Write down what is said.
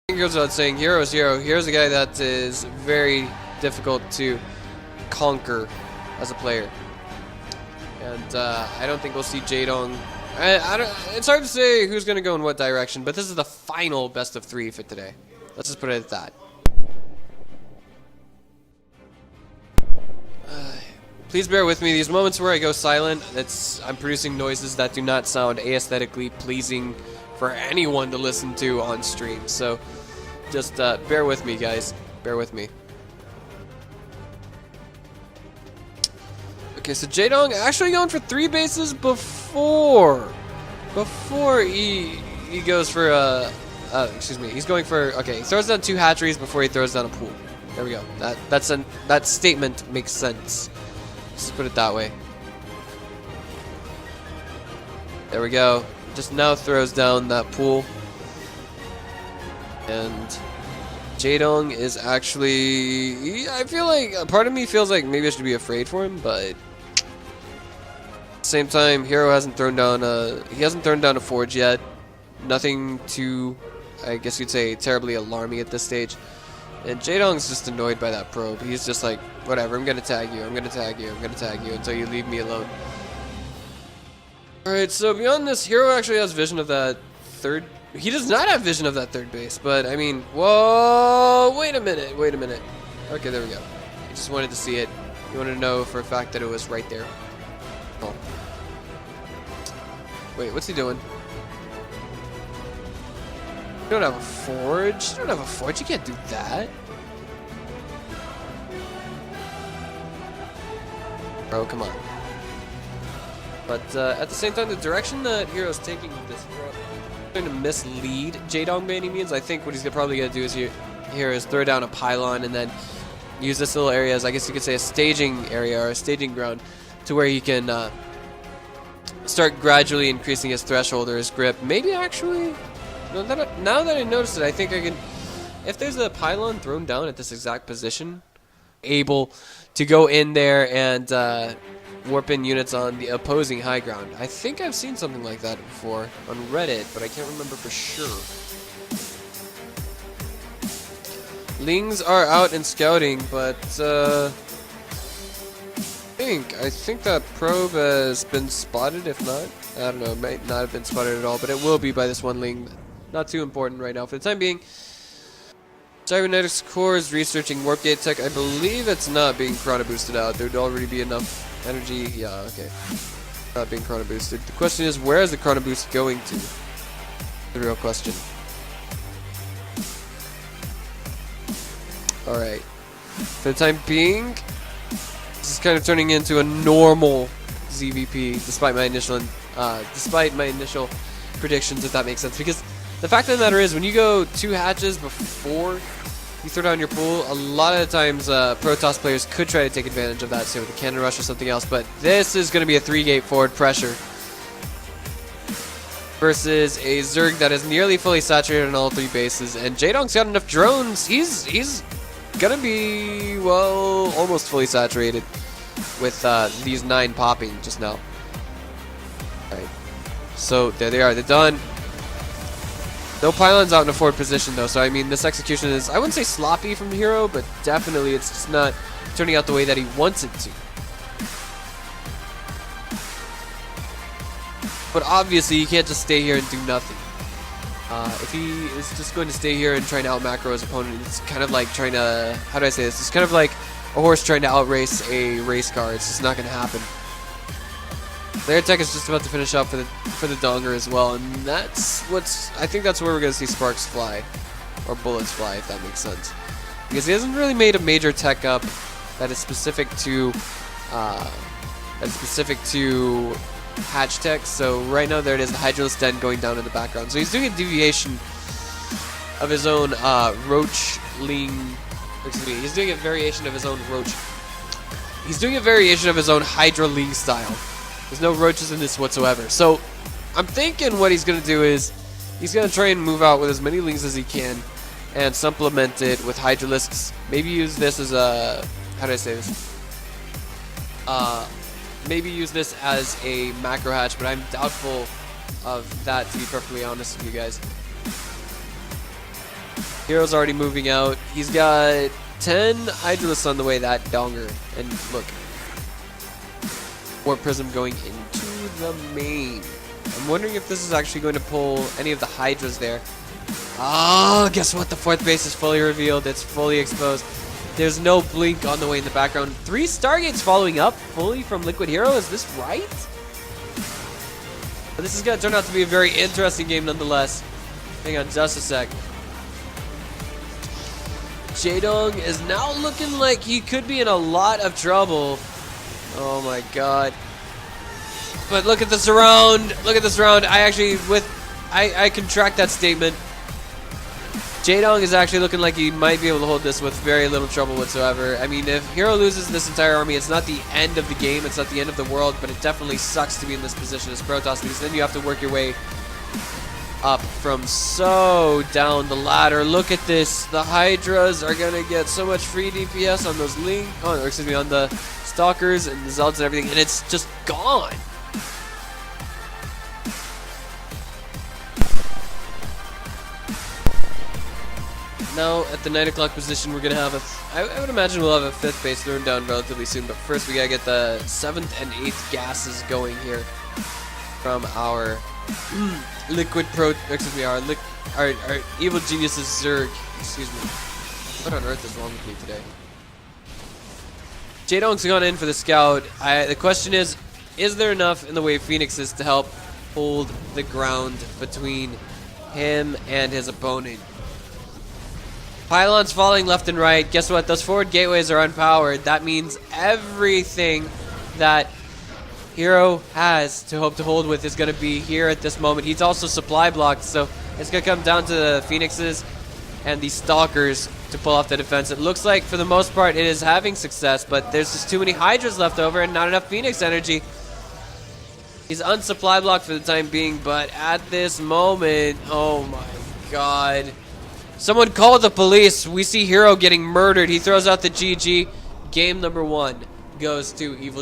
It goes without saying, HerO is HerO. HerO's a guy that is very difficult to conquer as a player. And I don't think we'll see Jaedong. It's hard to say who's going to go in what direction, but this is the final best of 3 for today. Let's just put it at that. Please bear with me. These moments where I go silent, I'm producing noises that do not sound aesthetically pleasing for anyone to listen to on stream. So just bear with me, guys. Bear with me. Okay, so Jaedong actually going for 3 bases before he goes for excuse me, he's going for, okay, he throws down 2 hatcheries before he throws down a pool. There we go. That statement makes sense. Let's just put it that way. There we go. Just now throws down that pool. And Jaedong is actually, I feel like, a part of me feels like maybe I should be afraid for him, but at the same time, HerO hasn't thrown down a forge yet. Nothing too, I guess you'd say, terribly alarming at this stage. And Jaedong's just annoyed by that probe. He's just like, whatever, I'm gonna tag you, I'm gonna tag you, I'm gonna tag you until you leave me alone. Alright, so beyond this, HerO actually has vision of that third. He does not have vision of that third base, but I mean, whoa, wait a minute. Okay, there we go. He just wanted to see it. He wanted to know for a fact that it was right there. Oh. Wait, what's he doing? You don't have a forge? You don't have a forge, you can't do that. Bro, come on. But at the same time, the direction that HerO's taking with this going to mislead Jaedong by any means. I think what he's probably going to do is here is throw down a pylon and then use this little area as, I guess you could say, a staging area or a staging ground to where he can start gradually increasing his threshold or his grip. Maybe actually, now that I noticed it, I think I can, if there's a pylon thrown down at this exact position, able to go in there and warp in units on the opposing high ground. I think I've seen something like that before on Reddit, but I can't remember for sure. Lings are out and scouting, but I think that probe has been spotted. If not, I don't know, it might not have been spotted at all, but it will be by this one Ling. Not too important right now for the time being. Cybernetics Core is researching warp gate tech. I believe it's not being chrono boosted out. There'd already be enough energy. Yeah, okay. Not being chrono boosted. The question is, where is the chrono boost going to? The real question. Alright. For the time being, this is kind of turning into a normal ZVP, despite my initial predictions, if that makes sense. Because the fact of the matter is, when you go 2 hatches before you throw down your pool, a lot of the times Protoss players could try to take advantage of that, say with a cannon rush or something else, but this is going to be a 3-gate forward pressure versus a Zerg that is nearly fully saturated on all 3 bases, and Jaedong's got enough drones. He's going to be, well, almost fully saturated with these 9 popping just now. Alright, so there they are, they're done. No pylons out in a forward position though, so I mean this execution is, I wouldn't say sloppy from HerO, but definitely it's just not turning out the way that he wants it to. But obviously he can't just stay here and do nothing. If he is just going to stay here and try to out macro his opponent, it's kind of like trying to, how do I say this? It's kind of like a horse trying to outrace a race car. It's just not going to happen. Their tech is just about to finish up for the Donger as well, and I think that's where we're gonna see sparks fly, or bullets fly, if that makes sense. Because he hasn't really made a major tech up that is specific to hatch tech. So right now there it is, the Hydralisk Den going down in the background. So he's doing a deviation of his own Roachling. Excuse me, he's doing a variation of his own Roach. He's doing a variation of his own Hydra League style. There's no roaches in this whatsoever. So I'm thinking what he's going to do is he's going to try and move out with as many Lings as he can and supplement it with Hydralisks. Maybe use this as a, how do I say this? Maybe use this as a macro hatch, but I'm doubtful of that, to be perfectly honest with you guys. HerO's already moving out. He's got 10 Hydralisks on the way, that donger. And look, Warp Prism going into the main. I'm wondering if this is actually going to pull any of the Hydras there. Oh, guess what? The 4th base is fully revealed. It's fully exposed. There's no blink on the way in the background. 3 Stargates following up fully from Liquid HerO. Is this right? But this is going to turn out to be a very interesting game nonetheless. Hang on just a sec. Jaedong is now looking like he could be in a lot of trouble. Oh my god. But look at the surround. Look at the surround. I contract that statement. Jaedong is actually looking like he might be able to hold this with very little trouble whatsoever. I mean, if HerO loses this entire army, it's not the end of the game, it's not the end of the world, but it definitely sucks to be in this position as Protoss, because then you have to work your way up from so down the ladder. Look at this. The Hydras are going to get so much free DPS on those on the Stalkers and the Zealots and everything, and it's just gone. Now, at the 9 o'clock position, we're going to have I would imagine we'll have a 5th base thrown down relatively soon, but first we got to get the 7th and 8th gases going here from our our Evil Genius's Zerg. Excuse me. What on earth is wrong with me today? Jaedong's gone in for the scout. The question is there enough in the way of Phoenixes to help hold the ground between him and his opponent? Pylons falling left and right. Guess what? Those forward gateways are unpowered. That means everything that HerO has to hope to hold with is going to be here at this moment. He's also supply blocked, so it's going to come down to the Phoenixes and the Stalkers to pull off the defense. It looks like, for the most part, it is having success, but there's just too many Hydras left over and not enough Phoenix energy. He's unsupply blocked for the time being, but at this moment, oh my god. Someone call the police. We see HerO getting murdered. He throws out the GG. Game number 1 goes to Evil